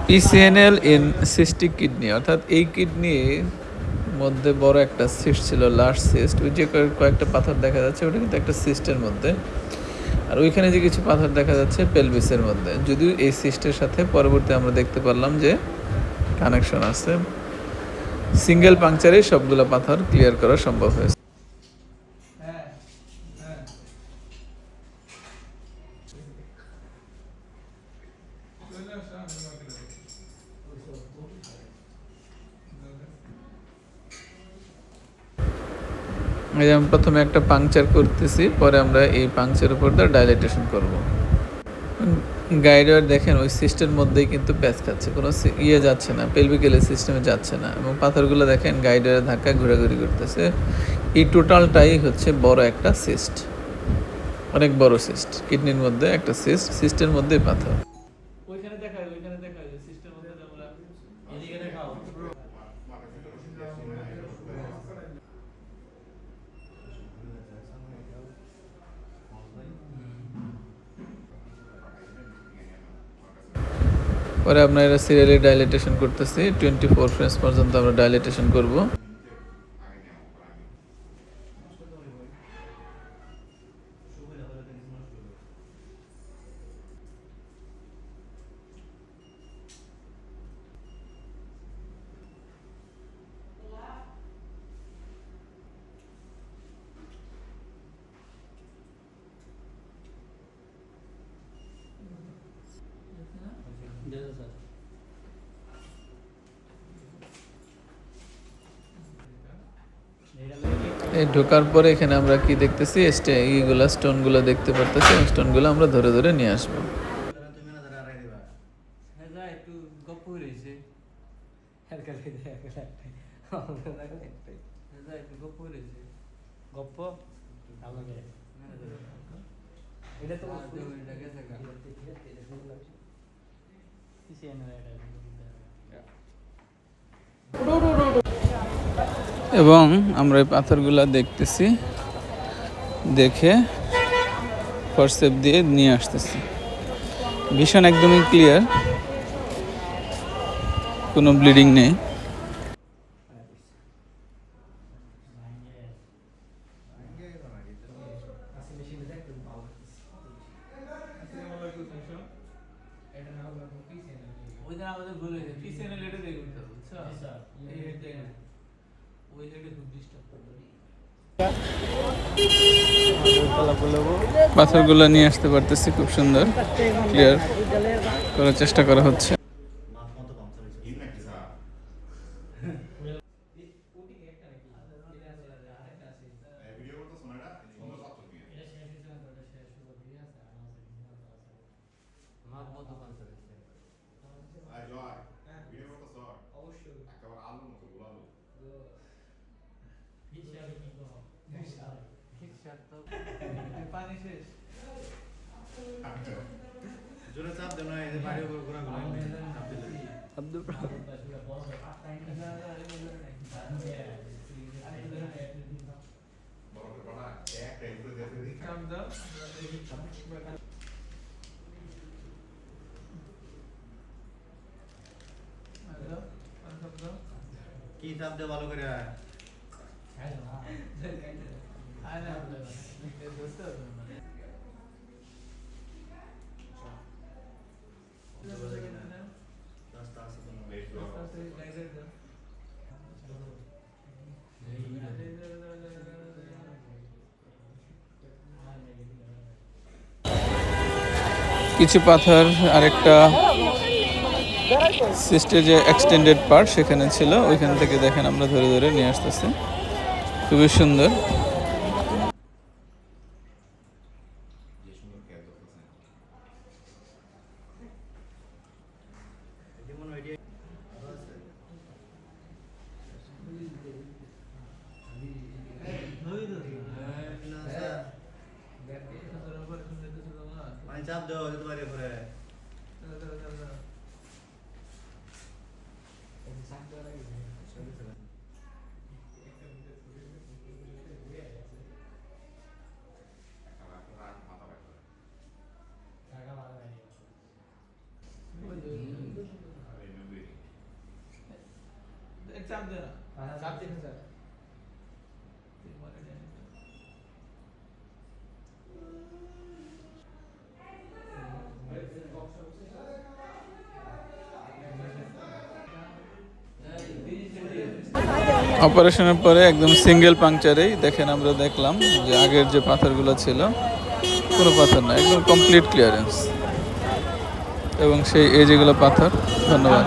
PCNL in cystic kidney, অর্থাৎ এই কিডনির মধ্যে বড় একটা সিস্ট ছিল, লার্জ সিস্ট। ওই যে কয়েকটা পাথর দেখা যাচ্ছে ওটা কিন্তু একটা সিস্টের মধ্যে, আর ওইখানে যে কিছু পাথর দেখা যাচ্ছে পেলভিসের মধ্যে। যদিও এই সিস্টের সাথে পরবর্তী আমরা দেখতে পারলাম যে কানেকশন আছে, সিঙ্গেল পাংচারে সবগুলো পাথর ক্লিয়ার করা সম্ভব হয়েছে। এই যে আমি প্রথমে একটা পাংচার করতেছি, পরে আমরা এই পাংচার উপর দিয়ে ডাইলেটেশন করব। গাইডওয়ার দেখেন ওই সিস্টের মধ্যেই কিন্তু প্যাচ খাচ্ছে, কোনো ইয়ে যাচ্ছে না, পেলভিকেলের সিস্টেমে যাচ্ছে না, এবং পাথরগুলো দেখেন গাইডওয়ারের ধাক্কা ঘোরাঘুরি করতেছে। এই টোটালটাই হচ্ছে বড় একটা সিস্ট, অনেক বড় সিস্ট, কিডনির মধ্যে একটা সিস্ট, সিস্টের মধ্যে পাথর। ওইখানে দেখা যায়, ওইখানে দেখা যায় সিস্টের মধ্যে আমরা এদিকে দেখাও। পরে আপনার এটা সিরিয়ালি ডাইলেটেশন করতেছি, 24 ফ্রেন্স পর্যন্ত আমরা ডাইলেটেশন করব। এই ঢোকার পরে এখানে আমরা কি দেখতেছি, এইগুলা স্টোনগুলো দেখতে পারতেছি, স্টোনগুলো আমরা ধরে ধরে নিয়ে আসবো। এবং আমরা এই পাথরগুলা দেখতেছি, দেখে ফরসেপ দিয়ে নিয়ে আসতেছি। ভীষণ একদমই ক্লিয়ার, কোনো ব্লিডিং নেই। পাথরগুলো নিয়ে আসতে পারতেছি, খুব সুন্দর ক্লিয়ার করার চেষ্টা করা হচ্ছে। জোরে চাপ দেন না, এই যে বাড়ির উপর ঘোরা ঘোরা চাপ দিলে আব্দুল কি চাপ দে ভালো করে কিছু পাথর আরেকটা সিস্টের যে এক্সটেন্ডেড পার্ট সেখানে ছিল, ওইখান থেকে দেখেন আমরা ধরে ধরে নিয়ে আসতেছি, খুবই সুন্দর। চাপ দেওয়া যেতে পারে পরে চাপ দে না। চাপ দিন স্যার। অপারেশনের পরে একদম সিঙ্গেল পাংচারেই দেখেন আমরা দেখলাম যে আগের যে পাথরগুলো ছিল কোনো পাথর না, একদম কমপ্লিট ক্লিয়ারেন্স এবং সেই এই যেগুলো পাথর। ধন্যবাদ।